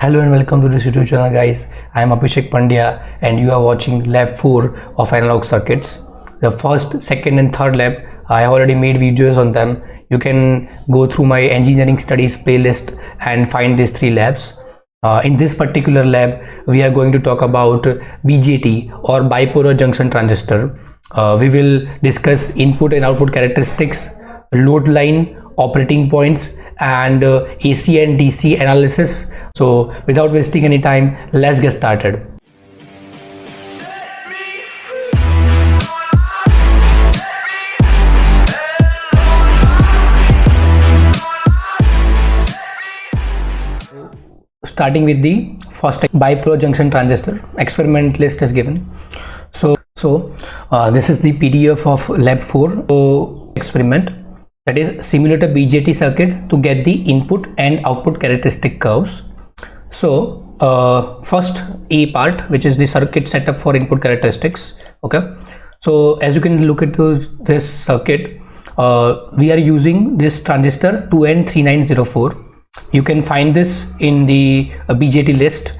Hello and welcome to this YouTube channel, guys. I am Abhishek Pandya and you are watching lab 4 of analog circuits. The first, second and third lab, I have already made videos on them. You can go through my engineering studies playlist and find these 3 labs. In this particular lab, we are going to talk about BJT or Bipolar Junction Transistor. We will discuss input and output characteristics, load line, operating points, and AC and DC analysis. So without wasting any time, let's get started. Starting with the first bipolar junction transistor, experiment list is given. So this is the PDF of lab 4 experiment, that is simulate a BJT circuit to get the input and output characteristic curves. So first A part, which is the circuit setup for input characteristics. Okay, so as you can look at this circuit, we are using this transistor 2N3904. You can find this in the BJT list.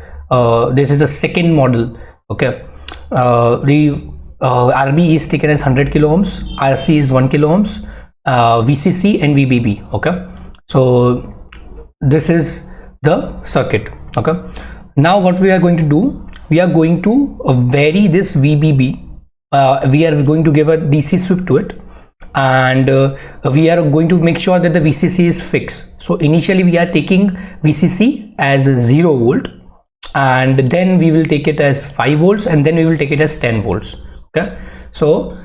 This is the second model. Okay, the RB is taken as 100 kilo ohms, RC is 1 kilo ohms, VCC and VBB. Okay, so this is the circuit. Okay, now what we are going to do, we are going to vary this VBB. We are going to give a DC sweep to it, and we are going to make sure that the VCC is fixed. So initially we are taking VCC as 0 volt, and then we will take it as 5 volts, and then we will take it as 10 volts. Okay, so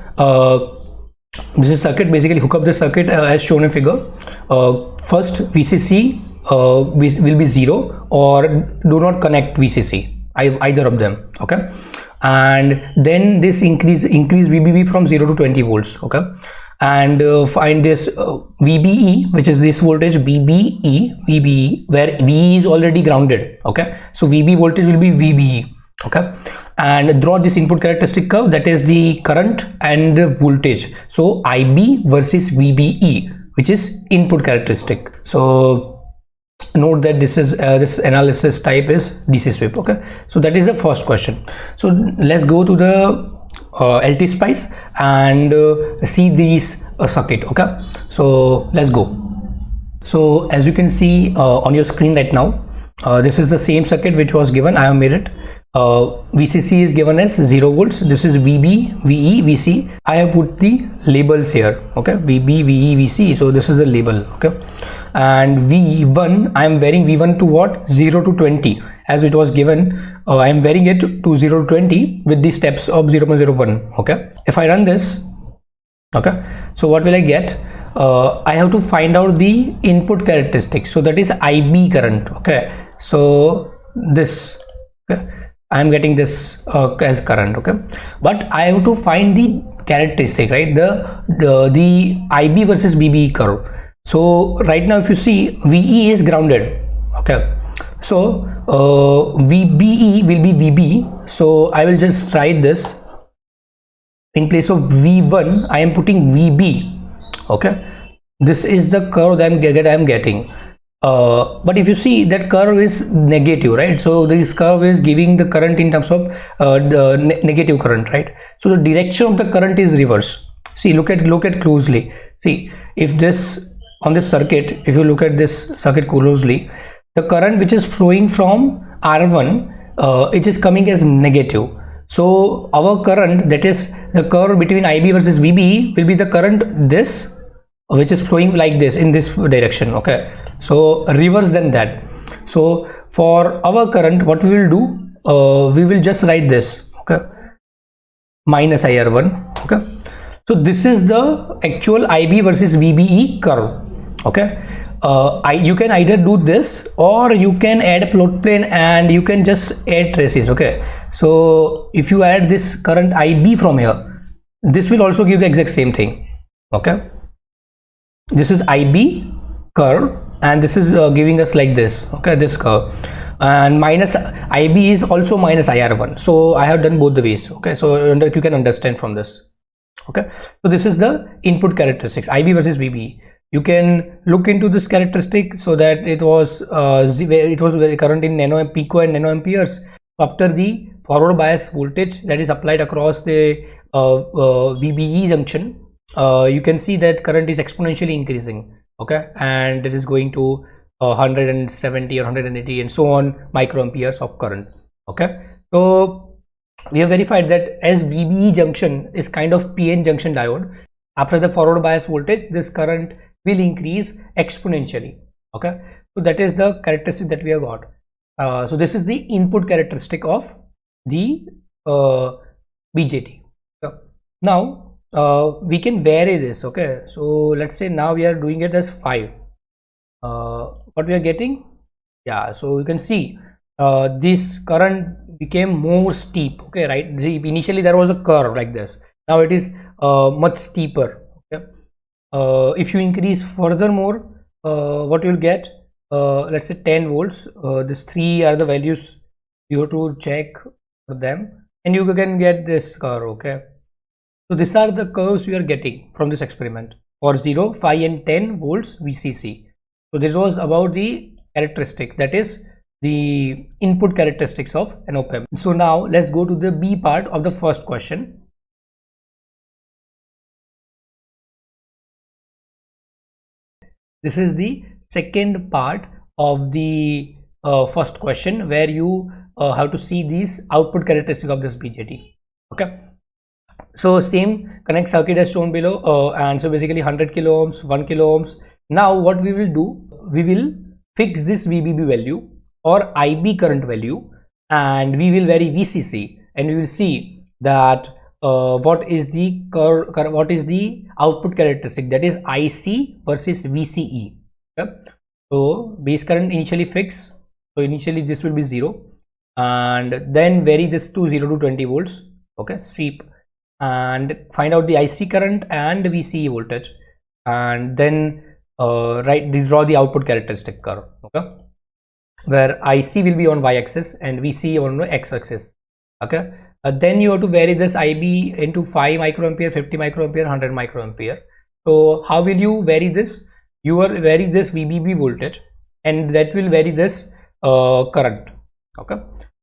this is circuit. Basically hook up the circuit as shown in figure. First VCC will be 0, or do not connect VCC, either of them. Okay, and then this increase VBB from 0 to 20 volts. Okay, and find this VBE, which is this voltage VBE, where V is already grounded. Okay, so VB voltage will be VBE. Okay, and draw this input characteristic curve, that is the current and the voltage. So IB versus VBE, which is input characteristic. So note that this is this analysis type is DC sweep. Okay, so that is the first question. So let's go to the LTspice and see these circuit. Okay, so let's go. So as you can see on your screen right now, this is the same circuit which was given. I have made it. VCC is given as 0 volts. This is VB, VE, VC. I have put the labels here. Okay, VB, VE, VC. So this is the label. Okay, and V1, I am varying V1 to what? 0 to 20 as it was given. I am varying it to 0 to 20 with the steps of 0.01. Okay, if I run this, okay, so what will I get? I have to find out the input characteristics. So that is IB current. Okay, so this, okay, I am getting this as current. Okay, but I have to find the characteristic, right? The IB versus BBE curve. So right now if you see, VE is grounded. Okay, so VBE will be VB. So I will just write this. In place of V1, I am putting VB. Okay, this is the curve that I am getting. But if you see, that curve is negative, right? So this curve is giving the current in terms of the negative current, right? So the direction of the current is reverse. See, look at closely. See, if this on this circuit, if you look at this circuit closely, the current which is flowing from R1, it is coming as negative. So our current, that is the curve between IB versus VB, will be the current this, which is flowing like this in this direction. Okay, so reverse than that. So for our current, what we will do, we will just write this. Okay, minus IR1. Okay, so this is the actual IB versus VBE curve. Okay, you can either do this, or you can add a plot plane and you can just add traces. Okay, so if you add this current IB from here, this will also give the exact same thing. Okay, this is IB curve, and this is giving us like this. Okay, this curve, and minus IB is also minus IR1. So I have done both the ways. Okay, so you can understand from this. Okay, so this is the input characteristics, IB versus VBE. you can look into this characteristic, so that it was very current in pico and nanoamperes. After the forward bias voltage that is applied across the VBE junction, you can see that current is exponentially increasing, okay, and it is going to 170 or 180 and so on microamperes of current, okay. So we have verified that as VBE junction is kind of PN junction diode, after the forward bias voltage this current will increase exponentially, okay. So that is the characteristic that we have got. So this is the input characteristic of the BJT. So now we can vary this, okay. So let's say now we are doing it as 5. What we are getting, yeah, so you can see this current became more steep, okay, right. Initially there was a curve like this, now it is much steeper, okay. If you increase furthermore, what you will get, let's say 10 volts, these 3 are the values you have to check for them, and you can get this curve, okay. So these are the curves you are getting from this experiment for 0, 5 and 10 volts VCC. So this was about the characteristic, that is the input characteristics of an op-amp. So now let's go to the B part of the first question. This is the second part of the first question, where you have to see these output characteristics of this BJT, okay. So same connect circuit as shown below, and so basically 100 kilo ohms, 1 kilo ohms. Now what we will do, we will fix this VBB value or IB current value, and we will vary VCC, and we will see that what is the output characteristic, that is IC versus VCE, okay. So base current initially fix, so initially this will be 0, and then vary this to 0 to 20 volts, okay, sweep, and find out the IC current and VCE voltage, and then draw the output characteristic curve, okay, where IC will be on y-axis and VCE on the x-axis, okay. Then you have to vary this IB into 5 microampere, 50 microampere, 100 microampere. So how will you vary this? You will vary this VBB voltage, and that will vary this current, okay.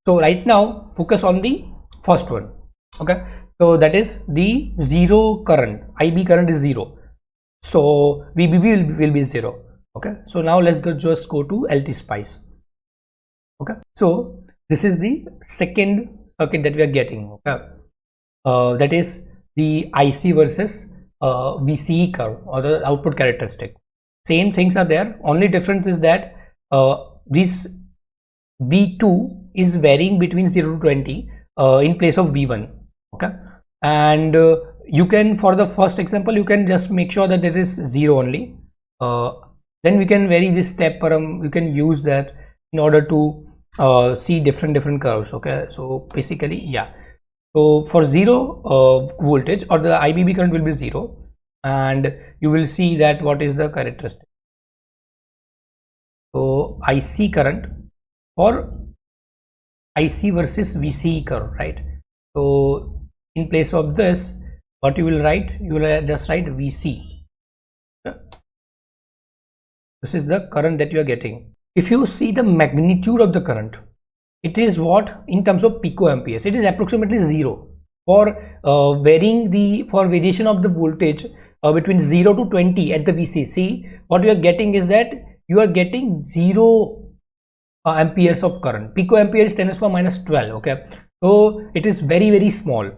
So right now focus on the first one, okay. So that is the 0 current, IB current is 0, so VBB will be 0, okay. So now let's just go to LTspice, okay. So this is the second circuit that we are getting, okay. That is the IC versus VCE curve, or the output characteristic. Same things are there, only difference is that this V2 is varying between 0 to 20 in place of V1, okay. And you can, for the first example, you can just make sure that this is 0 only, then we can vary this step param, you can use that in order to see different curves, okay. So basically, yeah, so for 0 voltage, or the IBB current will be 0, and you will see that what is the characteristic. So IC current or IC versus VCE curve, right. So in place of this, what you will write, you will just write VC, okay. This is the current that you are getting. If you see the magnitude of the current, it is what in terms of picoamperes, it is approximately 0. For variation of the voltage between 0 to 20 at the VCC, what you are getting is that you are getting 0 amperes of current. Picoampere is 10 to the power minus 12, okay. So it is very small.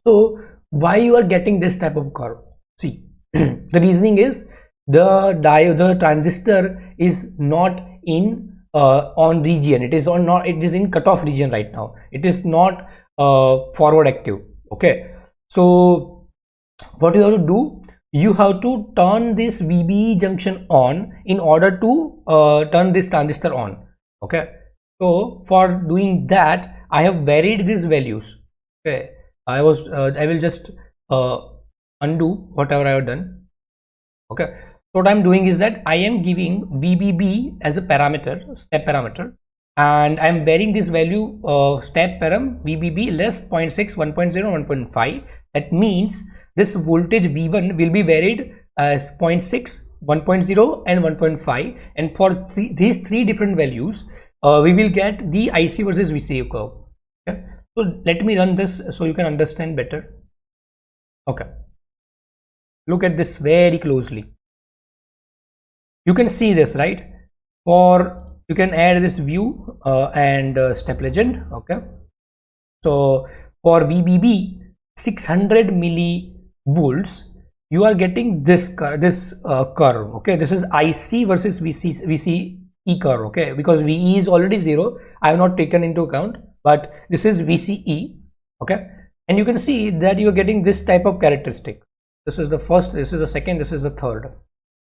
So why you are getting this type of curve? See, the reasoning is the transistor is not in on region, it is in cutoff region right now, it is not forward active, okay. So what you have to do, you have to turn this VBE junction on in order to turn this transistor on, okay. So for doing that, I have varied these values, okay. I will just undo whatever I have done, okay. So what I'm doing is that I am giving VBB as a parameter, step parameter, and I am varying this value step param VBB less 0.6, 1.0, 1.5. That means this voltage V1 will be varied as 0.6, 1.0 and 1.5, and for these three different values we will get the IC versus VCE curve. Okay, so let me run this so you can understand better. Okay, look at this very closely. You can see this, right? For you can add this view and step legend. Okay, so for VBB 600 millivolts, you are getting this curve. Okay, this is IC versus VCE curve. Okay, because VE is already 0, I have not taken into account, but this is VCE. Okay, and you can see that you are getting this type of characteristic. This is the first, this is the second, this is the third.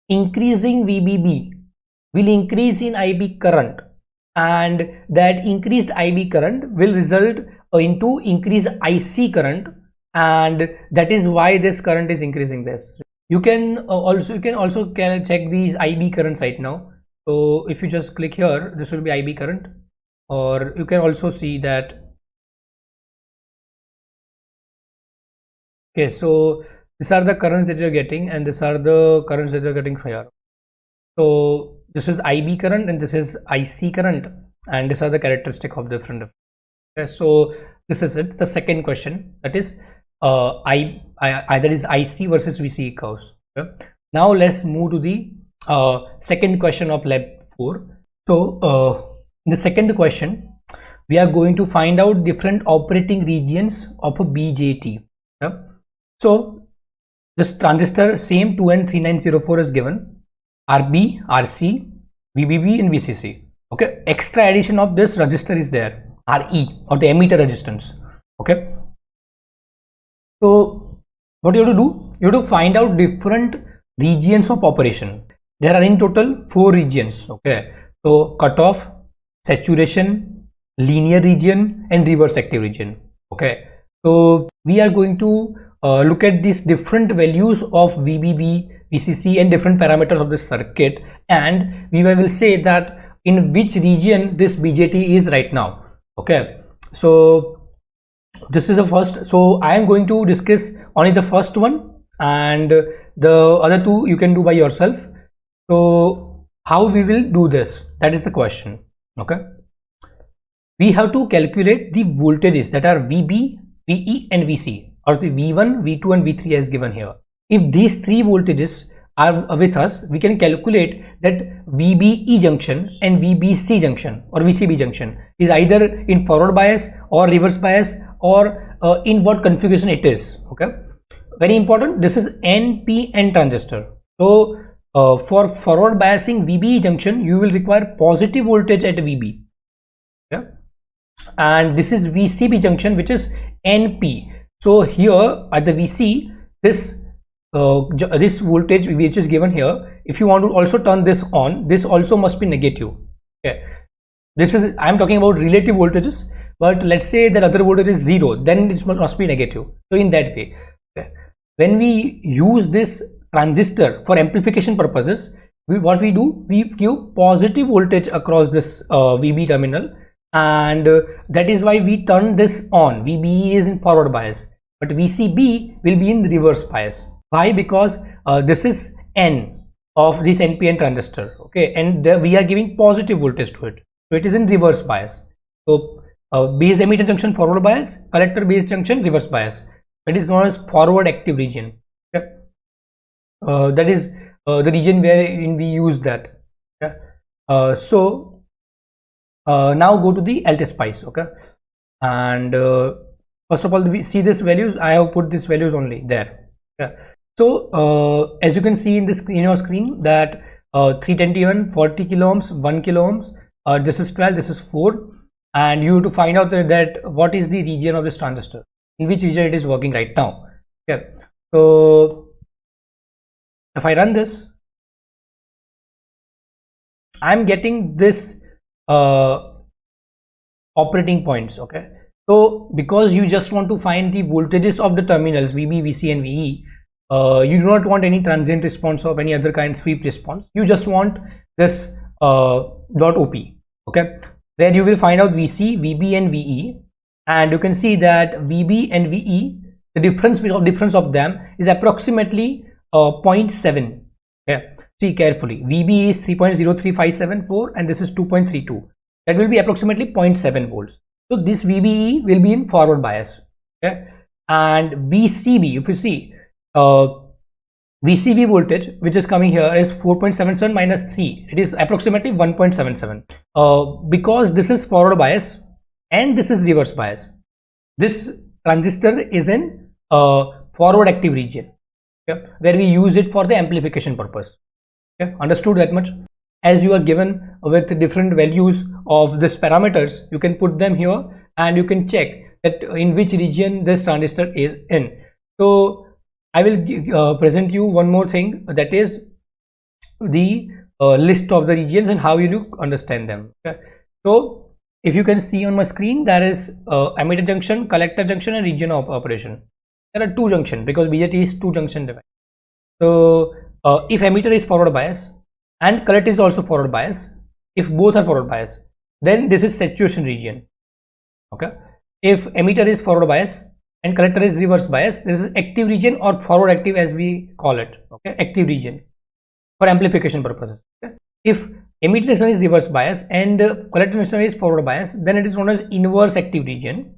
Increasing VBB will increase in IB current, and that increased IB current will result into increased IC current, and that is why this current is increasing. This you can also check these IB currents right now. So if you just click here, this will be IB current, or you can also see that. Okay, so these are the currents that you're getting, and these are the currents that you're getting here. So this is IB current and this is IC current, and these are the characteristic of different. Okay, so this is it. The second question, that is either is IC versus VCE curves. Okay, now let's move to the second question of lab 4. So in the second question, we are going to find out different operating regions of a BJT. Okay? So this transistor, same 2N3904 is given. RB, RC, VBB and VCC. Okay, extra addition of this resistor is there, RE, or the emitter resistance. Okay, so what you have to do, you have to find out different regions of operation. There are in total 4 regions. Okay, so cutoff, saturation, linear region and reverse active region. Okay, so we are going to look at these different values of VBB, VCC and different parameters of the circuit, and we will say that in which region this BJT is right now. Okay, so this is the first. So I am going to discuss only the first one, and the other two you can do by yourself. So how we will do this, that is the question. Okay, we have to calculate the voltages that are VB, VE and VC, or the V1, V2 and V3 as given here. If these three voltages are with us, we can calculate that VBE junction and VBC junction or VCB junction is either in forward bias or reverse bias, or in what configuration it is. Okay, very important. This is NPN transistor. So for forward biasing VBE junction, you will require positive voltage at VB. Okay, and this is VCB junction, which is NP. So here at the VC, this voltage which is given here, if you want to also turn this on, this also must be negative. Okay, this is, I am talking about relative voltages, but let's say that other voltage is 0, then it must be negative. So in that way, okay, when we use this transistor for amplification purposes, what we do, we give positive voltage across this VB terminal, and that is why we turn this on. VBE is in forward bias, but VCB will be in reverse bias. Why? Because this is N of this NPN transistor. Okay, and we are giving positive voltage to it, so it is in reverse bias. So base emitter junction forward bias, collector base junction reverse bias. That is known as forward active region. Okay, that is the region wherein we use that. Okay, so now go to the LTspice. Okay, and first of all, we see these values. I have put these values only there. Okay. So as you can see in this in your screen, that 321, 40 kilo ohms, 1 kilo ohms, this is 12, this is 4, and you have to find out that what is the region of this transistor, in which region it is working right now. Okay, so if I run this, I am getting this operating points. Okay, so because you just want to find the voltages of the terminals VB, VC and VE, you do not want any transient response of any other kind, sweep response. You just want this dot op. Okay, where you will find out VC, VB and VE, and you can see that VB and VE, the difference of them is approximately 0.7. Yeah, see carefully, VB is 3.03574 and this is 2.32. That will be approximately 0.7 volts. So this VBE will be in forward bias. Okay, and VCB, if you see, VCB voltage which is coming here is 4.77 minus 3. It is approximately 1.77. Because this is forward bias and this is reverse bias, this transistor is in forward active region, okay, where we use it for the amplification purpose. Okay, understood that much? As you are given with different values of this parameters, you can put them here and you can check that in which region this transistor is in. So I will present you one more thing, that is the list of the regions and how you understand them. Okay, so if you can see on my screen, there is emitter junction, collector junction and region of operation. There are two junctions because BJT is two junction device. So if emitter is forward bias and collector is also forward bias, if both are forward bias, then this is saturation region. Okay, if emitter is forward bias and collector is reverse bias, this is active region or forward active as we call it. Okay, active region for amplification purposes. Okay? If emitter junction is reverse bias and collector junction is forward bias, then it is known as inverse active region,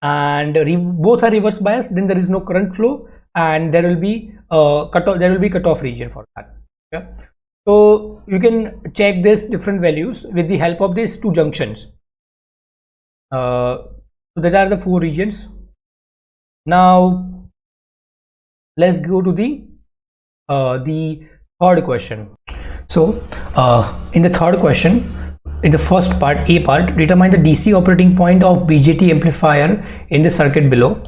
and both are reverse bias, then there is no current flow and there will be cutoff region for that. Okay? So you can check this different values with the help of these two junctions. So that are the four regions. Now let's go to the third question. So in the third question, in the first part, A part, determine the DC operating point of BJT amplifier in the circuit below.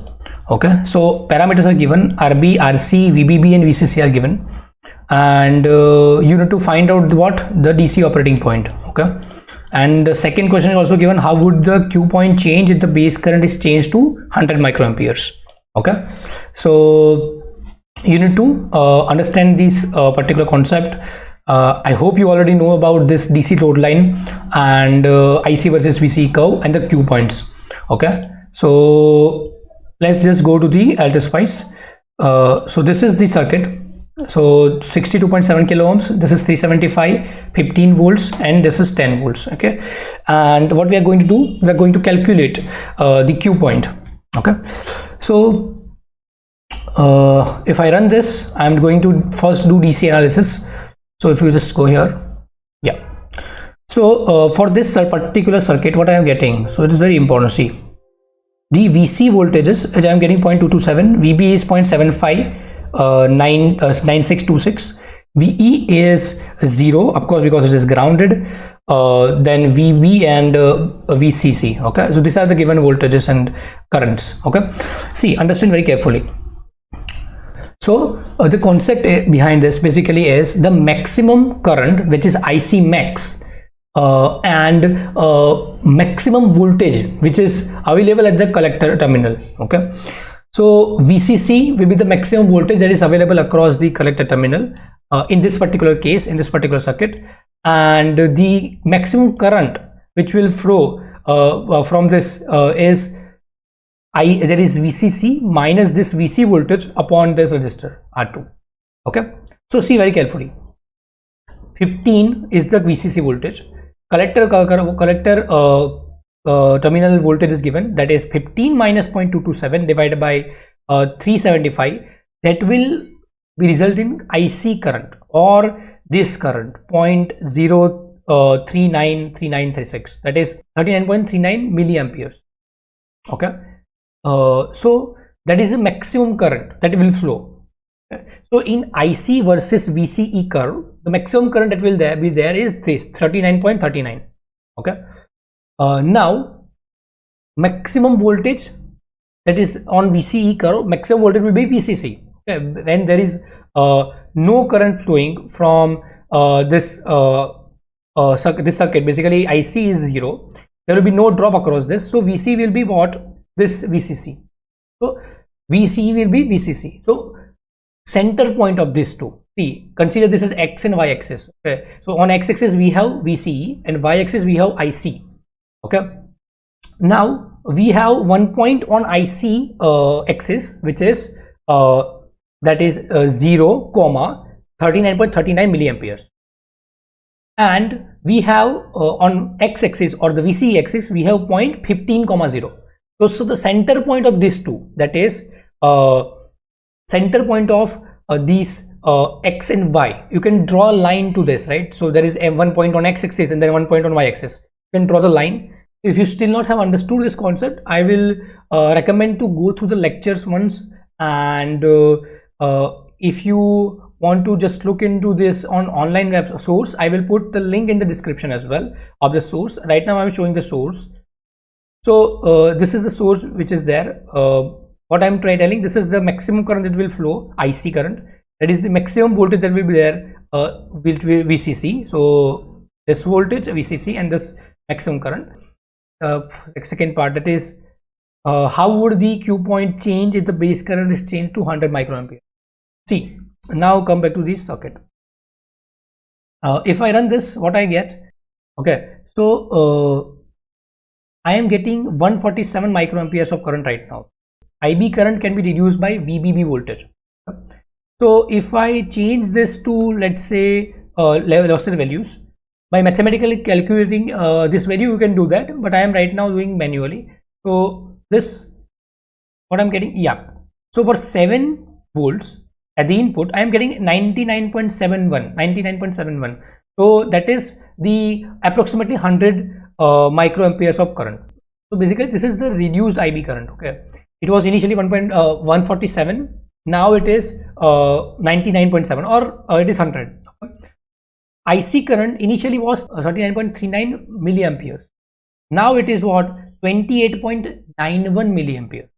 Okay, so parameters are given, RB, RC, VBB and VCC are given, and you need to find out what the DC operating point. Okay, and the second question is also given, how would the Q point change if the base current is changed to 100 microamperes. Okay, so you need to understand this particular concept. I hope you already know about this DC load line and IC versus VC curve and the Q points. Okay, so let's just go to the LTspice. So this is the circuit. So 62.7 kilo ohms, this is 375, 15 volts and this is 10 volts. Okay, and what we are going to do, we are going to calculate the Q point. Okay, so if I run this, I'm going to first do DC analysis. So if you just go here, yeah, so for this particular circuit, what I am getting, so it is very important. See, the VC voltages, which I am getting 0.227, VB is 0.75, 9626, VE is 0, of course, because it is grounded, then VB and VCC. Okay, so these are the given voltages and currents. Okay, see, understand very carefully. So the concept behind this basically is the maximum current, which is IC max, and maximum voltage which is available at the collector terminal. Okay, so VCC will be the maximum voltage that is available across the collector terminal in this particular case, in this particular circuit, and the maximum current which will flow from this is there is VCC minus this VC voltage upon this resistor R2. Okay, so see very carefully, 15 is the VCC voltage, collector terminal voltage is given, that is 15 minus 0.227 divided by 375, that will be result in IC current or this current 0.0393936, that is 39.39 milliamperes. Okay, so that is the maximum current that will flow. Okay. So in IC versus VCE curve, the maximum current that will be there is this 39.39. Okay, now maximum voltage that is on VCE curve, maximum voltage will be VCC. Okay, when there is no current flowing from this circuit, basically IC is 0, there will be no drop across this, so VC will be what? This VCC. So VCE will be VCC. So center point of these two, see, consider this as X and Y axis. Okay, so on X axis we have VCE and Y axis we have IC. Okay, now we have one point on IC axis which is that is 0, 39.39 milliamperes. And we have on x-axis or the VCE axis, we have point 15,0. So the center point of these two, that is center point of these x and y, you can draw a line to this, right? So there is one point on x-axis and then one point on y-axis. You can draw the line. If you still not have understood this concept, I will recommend to go through the lectures once, and if you want to just look into this on online web source, I will put the link in the description as well of the source. Right now I'm showing the source. So this is the source which is there. What I'm telling, this is the maximum current that will flow, IC current. That is the maximum voltage that will be there, which will VCC. So this voltage VCC and this maximum current. Second part, that is how would the Q point change if the base current is changed to 100 microampere. See, now come back to this circuit. If I run this, what I get? Okay, so I am getting 147 microamperes of current right now. IB current can be reduced by VBB voltage. So if I change this to, let's say, velocity values, by mathematically calculating this value, you can do that, but I am right now doing manually. So this, what I'm getting, yeah. So for 7 volts at the input, I am getting 99.71. So that is the approximately 100 microamperes of current. So basically this is the reduced IB current. Okay, it was initially 147, now it is 99.7, or it is 100. IC current initially was 39.39 milliamperes. Now it is what? 28.91 milliamperes.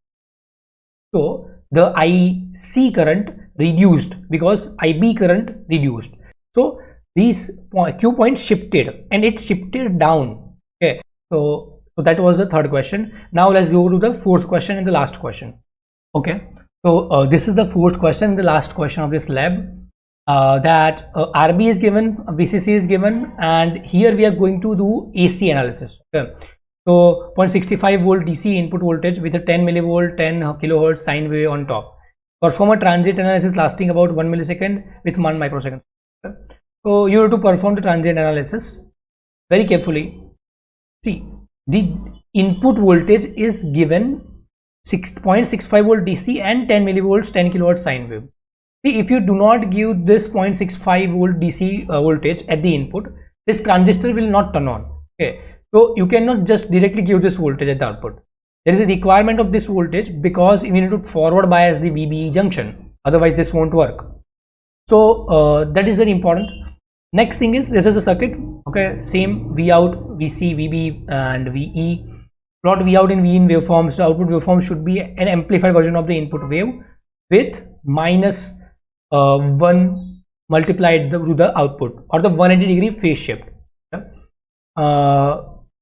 So the IC current reduced because IB current reduced. So these Q points shifted and it shifted down. Okay, so that was the third question. Now let's go to the fourth question and the last question. Okay, so this is the fourth question, the last question of this lab. That RB is given, VCC is given, and here we are going to do AC analysis. Okay, so 0.65 volt DC input voltage with a 10 millivolt 10 kilohertz sine wave on top. Perform a transient analysis lasting about 1 millisecond with 1 microsecond. Okay, so you have to perform the transient analysis very carefully. See, the input voltage is given 6.65 volt DC and 10 millivolts 10 kilohertz sine wave. See, if you do not give this 0.65 volt DC voltage at the input, this transistor will not turn on. Okay, so you cannot just directly give this voltage at the output. There is a requirement of this voltage because we need to forward bias the VBE junction, otherwise this won't work. So that is very important. Next thing is, this is a circuit. Okay, same V out, VC, VB and VE. Plot V out and V in waveforms. The output waveform should be an amplified version of the input wave with minus 1 multiplied through the output, or the 180-degree phase shift.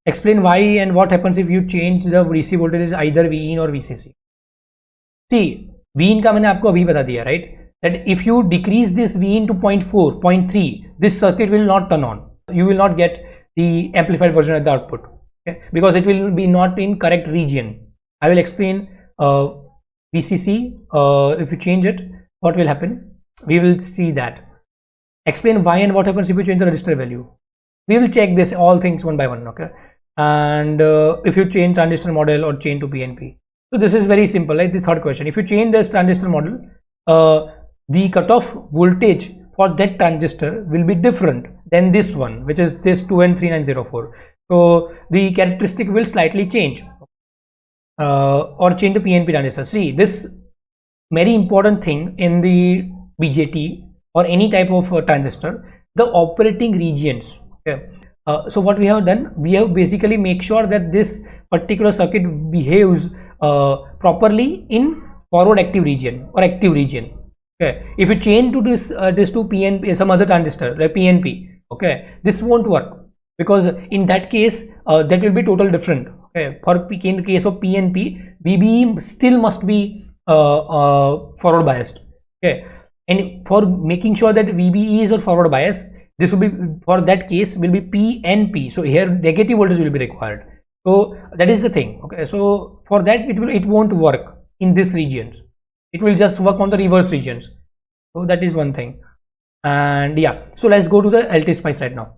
Explain why and what happens if you change the DC voltage is either V in or VCC. See, V in का मैंने आपको अभी बता दिया, right? That if you decrease this V in to 0.4, 0.3, this circuit will not turn on. You will not get the amplified version at the output. Okay? Because it will be not in correct region. I will explain VCC. If you change it, what will happen? We will see that. Explain why and what happens if you change the resistor value. We will check this all things one by one. Okay, and if you change transistor model or change to PNP. So this is very simple, like this third question. If you change this transistor model, the cutoff voltage for that transistor will be different than this one, which is this 2N3904. So the characteristic will slightly change, or change the PNP transistor. See, this very important thing in the BJT or any type of transistor, the operating regions. Okay. So what we have done, we have basically make sure that this particular circuit behaves properly in forward active region or active region. Okay, if you change to this to PNP, some other transistor like PNP, okay, this won't work, because in that case that will be total different. Okay, in the case of PNP, VBE still must be forward biased. Okay, and for making sure that VBE is or forward bias, this will be, for that case, will be PNP. So here negative voltage will be required. So that is the thing. Okay, so for that it won't work in this regions. it will just work on the reverse regions. So that is one thing. And yeah, so let's go to the LTspice right now.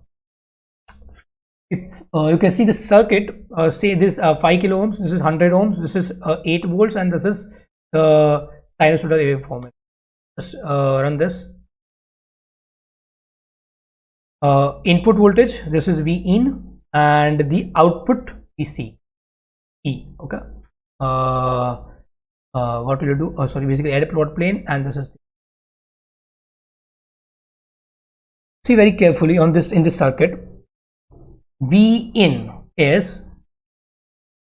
If you can see the circuit, say this 5 kilo ohms, this is 100 ohms, this is 8 volts, and this is the sinusoidal waveform. Just run this. Input voltage, this is V in, and the output VC E. Okay. What will you do? Sorry, basically add a plot plane, and this is. See very carefully on this, in this circuit. V in is,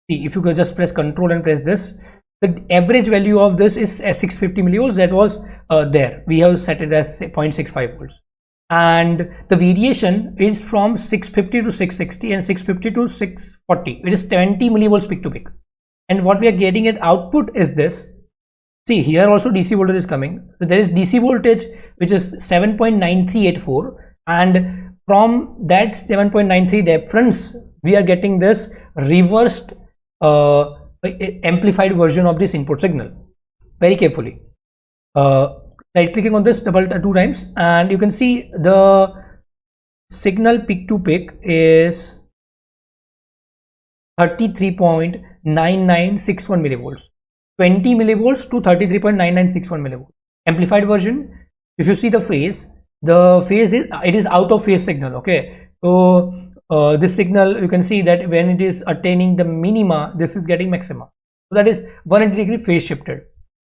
see, if you could just press control and press this, the average value of this is 650 millivolts. That was there. We have set it as 0.65 volts, and the variation is from 650 to 660 and 650 to 640. It is 20 millivolts peak to peak. And what we are getting at output is this. See, here also DC voltage is coming. So there is DC voltage which is 7.9384, and from that 7.93 difference we are getting this reversed amplified version of this input signal. Very carefully, right clicking on this double 2 times, and you can see the signal peak to peak is 33.9961 millivolts, 20 millivolts to 33.9961 millivolts. Amplified version, if you see the phase is, it is out of phase signal. Okay, so this signal, you can see that when it is attaining the minima, this is getting maxima. So that is 180 degree phase shifted.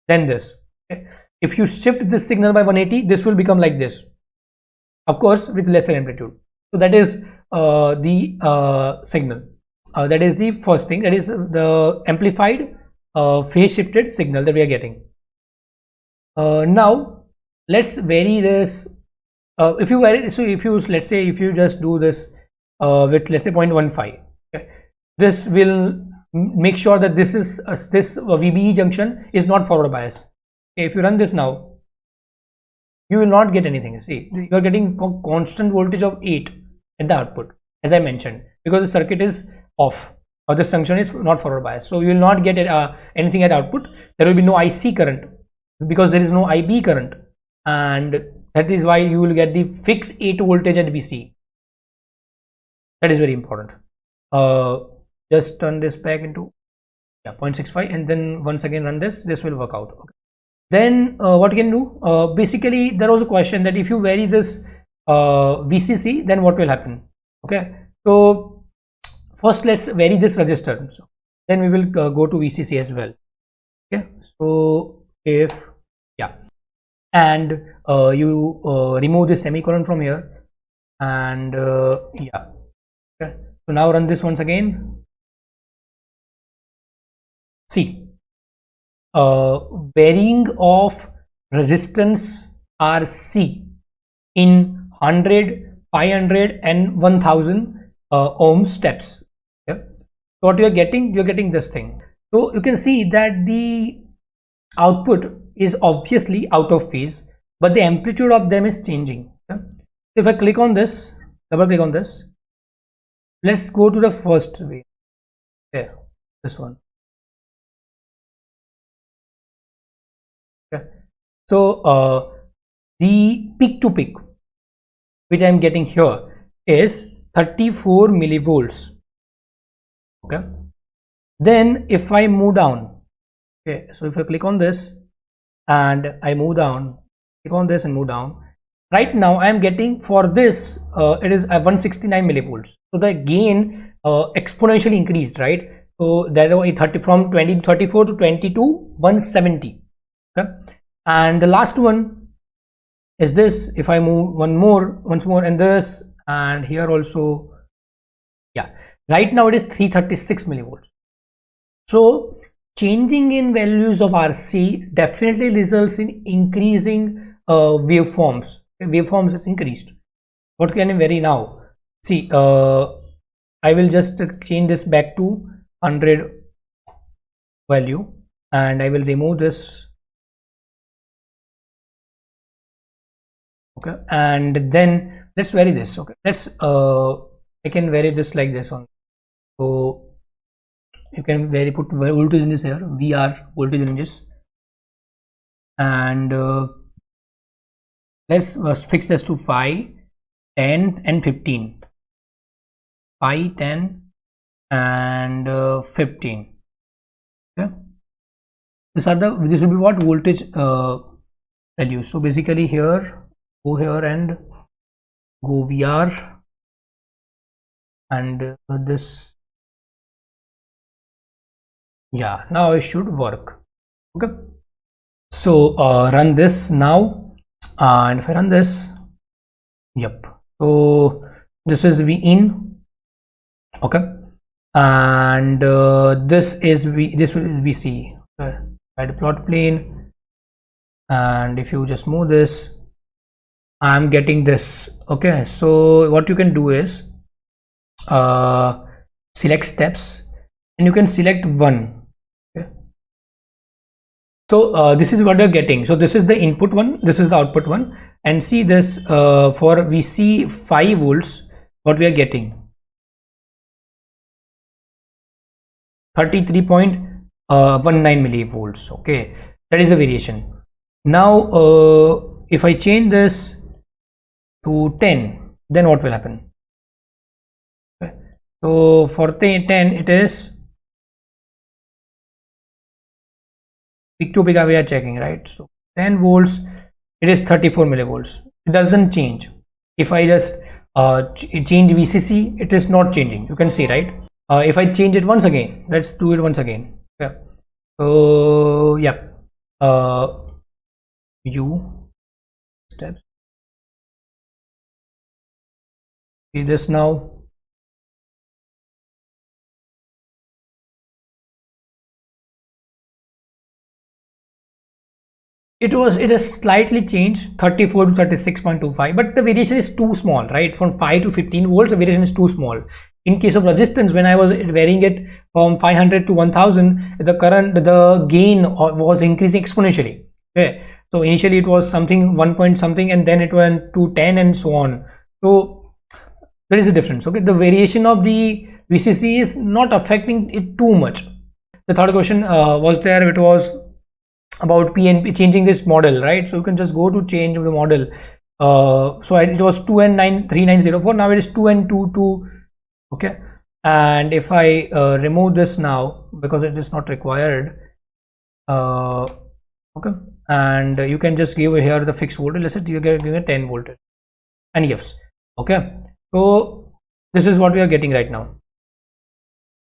Then this, okay. If you shift this signal by 180, this will become like this, of course with lesser amplitude. So that is the signal. That is the first thing, that is the amplified phase shifted signal that we are getting. Now let's vary this. If you vary, so if you, let's say if you just do this with, let's say 0.15, okay, this will make sure that this is this VBE junction is not forward bias. Okay, if you run this now, you will not get anything. See, you are getting constant voltage of 8 at the output, as I mentioned, because the circuit is off, or this junction is not forward bias. So you will not get anything at output. There will be no IC current because there is no IB current, and that is why you will get the fixed 8 voltage at VC. That is very important. Just turn this back into 0.65, and then once again run this. This will work out. Okay. Then what you can do? Basically, there was a question that if you vary this VCC, then what will happen? Okay. So first, let's vary this resistor. So then we will go to VCC as well. Okay. So if and you remove this semicolon from here, and yeah, okay. So now run this once again. See, varying of resistance RC in 100, 500 and 1000 ohm steps. Okay. So what you're getting this thing. So you can see that the output is obviously out of phase, but the amplitude of them is changing. Okay. If I click on this, double click on this, let's go to the first way. There, this one. Okay. So the peak to peak which I am getting here is 34 millivolts. Okay. Then if I move down, okay, so if I click on this and I move down, click on this and move down, right now I am getting for this it is 169 millivolts. So the gain exponentially increased, right? So that was 30 from 34 to 22 170. Okay. And the last one is this. If I move once more and this, and here also, yeah, right now it is 336 millivolts. So changing in values of RC definitely results in increasing waveforms. Waveforms is increased. What can I vary now? See, I will just change this back to 100 value, and I will remove this. Okay, and then let's vary this. Okay, let's I can vary this like this on. So you can vary, put voltage ranges here, VR voltage ranges. and let's fix this to 5, 10 and 15. 5, 10 and 15. Okay, this will be what voltage values. So basically here, go here and go VR, and this, yeah, now it should work. Okay, so run this now, and if I run this, yep, so this is V in, okay, and this is this will VC. Okay, add plot plane, and if you just move this, I'm getting this. Okay, so what you can do is select steps, and you can select one. Okay, so this is what you're getting. So this is the input one, this is the output one, and see this for VC 5 volts, what we are getting 33.19 millivolts. Okay, that is a variation. Now if I change this to 10, then what will happen? Okay, so for 10 it is peak to peak we are checking, right? So 10 volts, it is 34 millivolts. It doesn't change. If I just change VCC, it is not changing. You can see, right? If I change it once again, let's do it once again. Yeah, so yeah, U steps, see this now. It is slightly changed, 34 to 36.25, but the variation is too small, right? From 5 to 15 volts, the variation is too small. In case of resistance, when I was varying it from 500 to 1000, the gain was increasing exponentially. Okay, so initially it was something 1 point something, and then it went to 10 and so on. So there is a difference. Okay, the variation of the VCC is not affecting it too much. The third question was there, it was about PNP, changing this model, right? So you can just go to change the model. So it was 2N3904, now it is 2N22. Okay, and if I remove this now because it is not required, okay, and you can just give here the fixed voltage. Let's say you give a 10 voltage, and yes, okay, so this is what we are getting right now.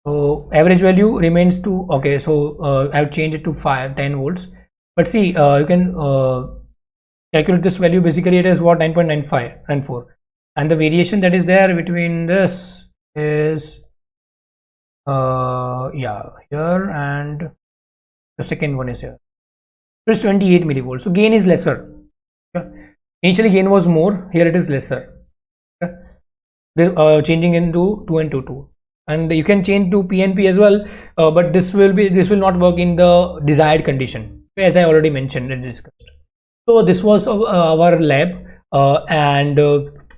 So average value remains to, okay, so I've changed it to 10 volts, but see, you can calculate this value. Basically it is what, 9.9594, and the variation that is there between this is yeah, here, and the second one is here. It's 28 millivolts, so gain is lesser. Okay, initially gain was more, here it is lesser. Okay, the changing into 2N22, and you can change to PNP as well, but this will not work in the desired condition, as I already mentioned and discussed. So this was our lab, and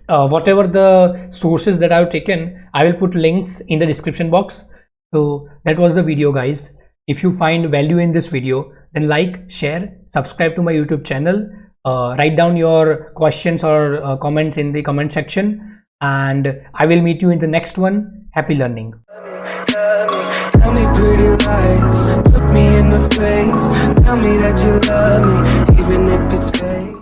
whatever the sources that I've taken, I will put links in the description box. So that was the video, guys. If you find value in this video, then like, share, subscribe to my YouTube channel, write down your questions or comments in the comment section, and I will meet you in the next one. Happy learning. Tell me pretty lies, look me in the face, tell me that you love me, even if it's fake.